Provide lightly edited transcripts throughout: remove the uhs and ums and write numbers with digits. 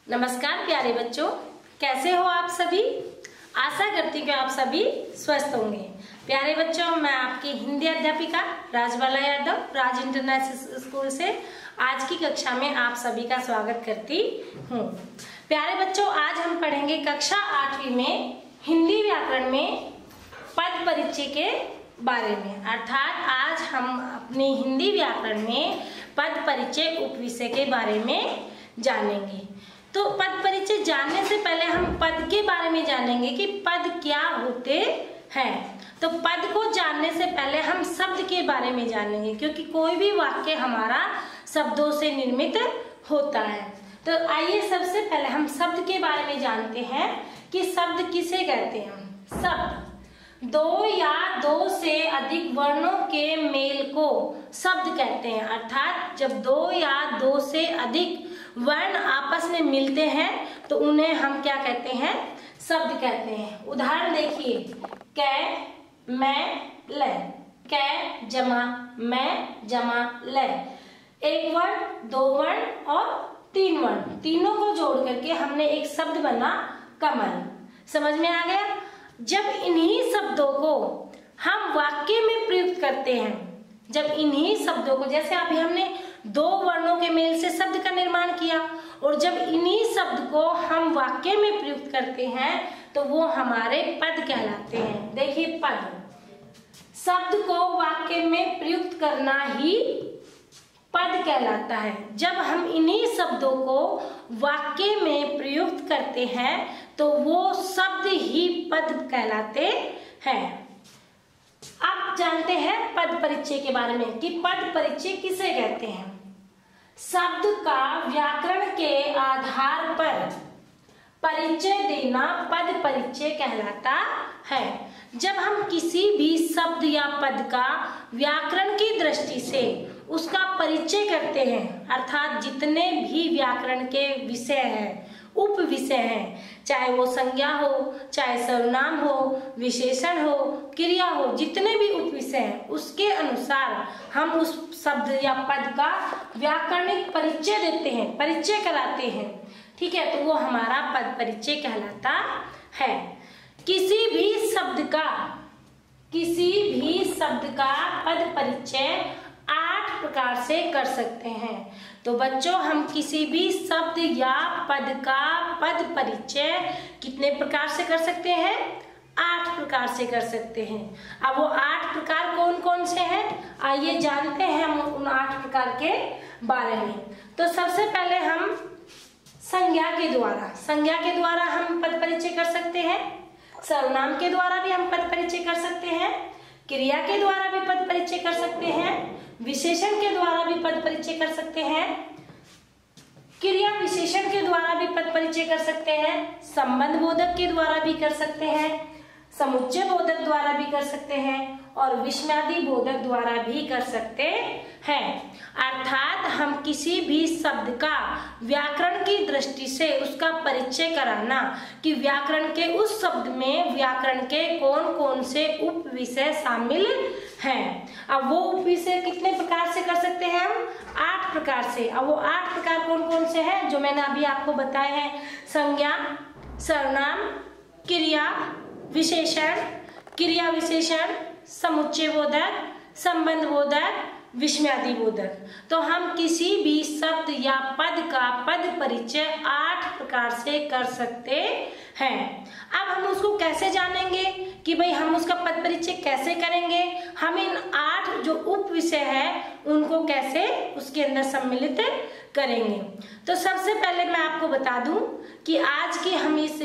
नमस्कार प्यारे बच्चों, कैसे हो आप सभी। आशा करती हूँ कि आप सभी स्वस्थ होंगे। प्यारे बच्चों, मैं आपकी हिंदी अध्यापिका राजबाला यादव राज इंटरनेशनल स्कूल से आज की कक्षा में आप सभी का स्वागत करती हूँ। प्यारे बच्चों, आज हम पढ़ेंगे कक्षा 8वीं में हिंदी व्याकरण में पद परिचय के बारे में। अर्थात आज हम अपनी हिंदी व्याकरण में पद परिचय उपविषय के बारे में जानेंगे। तो पद परिचय जानने से पहले हम पद के बारे में जानेंगे कि पद क्या होते हैं। तो पद को जानने से पहले हम शब्द के बारे में जानेंगे, क्योंकि कोई भी वाक्य हमारा शब्दों से निर्मित होता है। तो आइए सबसे पहले हम शब्द के बारे में जानते हैं कि शब्द किसे कहते हैं। शब्द दो या दो से अधिक वर्णों के मेल को शब्द कहते हैं। अर्थात जब दो या दो से अधिक वर्ण आपस में मिलते हैं तो उन्हें हम क्या कहते हैं, शब्द कहते हैं। उदाहरण देखिए, कै, मैं, ल। कै जमा मैं जमा ल। एक वर्ण, दो वर्ण और तीन वर्ण, तीनों को जोड़ करके हमने एक शब्द बना कमल। समझ में आ गया। जब इन्हीं शब्दों को हम वाक्य में प्रयुक्त करते हैं, जब इन्हीं शब्दों को, जैसे अभी हमने दो वर्णों के मेल से शब्द का निर्माण किया, और जब इन्हीं शब्द को हम वाक्य में प्रयुक्त करते हैं तो वो हमारे पद कहलाते हैं। देखिए, पद शब्द को वाक्य में प्रयुक्त करना ही पद कहलाता है। जब हम इन्हीं शब्दों को वाक्य में प्रयुक्त करते हैं तो वो शब्द ही पद कहलाते हैं। अब जानते हैं पद परिचय के बारे में कि पद परिचय किसे कहते हैं। शब्द का व्याकरण के आधार पर परिचय देना पद परिचय कहलाता है। जब हम किसी भी शब्द या पद का व्याकरण की दृष्टि से उसका परिचय करते हैं, अर्थात जितने भी व्याकरण के विषय हैं, उप विषय हैं, चाहे वो संज्ञा हो, चाहे सर्वनाम हो, विशेषण हो, क्रिया हो, जितने भी उप विषय हैं, उसके अनुसार हम उस शब्द या पद का व्याकरणिक परिचय देते हैं, परिचय कराते हैं। ठीक है, तो वो हमारा पद परिचय कहलाता है। किसी भी शब्द का पद परिचय 8 प्रकार से कर सकते हैं। तो बच्चों, हम किसी भी शब्द या पद का पद परिचय कितने प्रकार से कर सकते हैं? 8 प्रकार से कर सकते हैं। अब वो 8 प्रकार कौन कौन से हैं, आइए जानते हैं हम उन 8 प्रकार के बारे में। तो सबसे पहले हम संज्ञा के द्वारा हम पद परिचय कर सकते हैं। सर्वनाम के द्वारा भी हम पद परिचय कर सकते हैं। क्रिया के द्वारा भी पद परिचय कर सकते हैं। विशेषण के द्वारा भी पद परिचय कर सकते हैं। क्रिया विशेषण के द्वारा भी पद परिचय कर सकते हैं। संबंध बोधक के द्वारा भी कर सकते हैं। समुच्चय बोधक द्वारा भी कर सकते हैं और विस्मयादि बोधक द्वारा भी कर सकते हैं। अर्थात हम किसी भी शब्द का व्याकरण की दृष्टि से उसका परिचय कराना कि व्याकरण के उस शब्द में व्याकरण के कौन कौन से उप विषय शामिल हैं। अब वो उप विषय कितने प्रकार से कर सकते हैं हम? 8 प्रकार से। अब वो 8 प्रकार कौन कौन से हैं जो मैंने अभी आपको बताए हैं? संज्ञा, सर्वनाम, क्रिया विशेषण, क्रिया विशेषण, समुच्चय बोधक, संबंध बोधक, विस्मयादि बोधक। तो हम किसी भी शब्द या पद का पद परिचय 8 प्रकार से कर सकते हैं। अब हम उसको कैसे जानेंगे कि भाई हम उसका पद परिचय कैसे करेंगे? हम इन 8 जो उप विषय है उनको कैसे उसके अंदर सम्मिलित करेंगे। तो सबसे पहले मैं आपको बता दूं कि आज की हम इस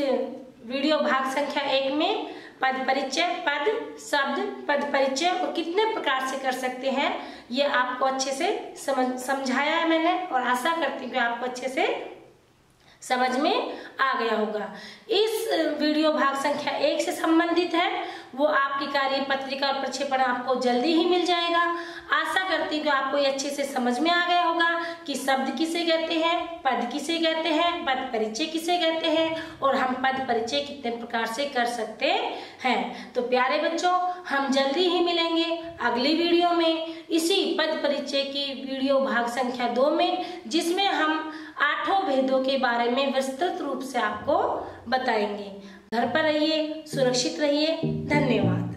वीडियो भाग संख्या 1 में पद परिचय, पद, शब्द, पद परिचय और कितने प्रकार से कर सकते हैं ये आपको अच्छे से समझाया है मैंने, और आशा करती हूँ कि आपको अच्छे से समझ में आ गया होगा। इस वीडियो भाग संख्या 1 से संबंधित है वो आपकी कार्य पत्रिका और प्रक्षेपण आपको जल्दी ही मिल जाएगा। आशा करती हूँ कि आपको ये अच्छे से समझ में आ गया होगा कि शब्द किसे कहते हैं, पद किसे कहते हैं, पद परिचय किसे कहते हैं और हम पद परिचय कितने प्रकार से कर सकते हैं। तो प्यारे बच्चों, हम जल्दी ही मिलेंगे अगली वीडियो में इसी पद परिचय की वीडियो भाग संख्या 2 में, जिसमें हम 8 भेदों के बारे में विस्तृत रूप से आपको बताएंगे। घर पर रहिए, सुरक्षित रहिए। धन्यवाद।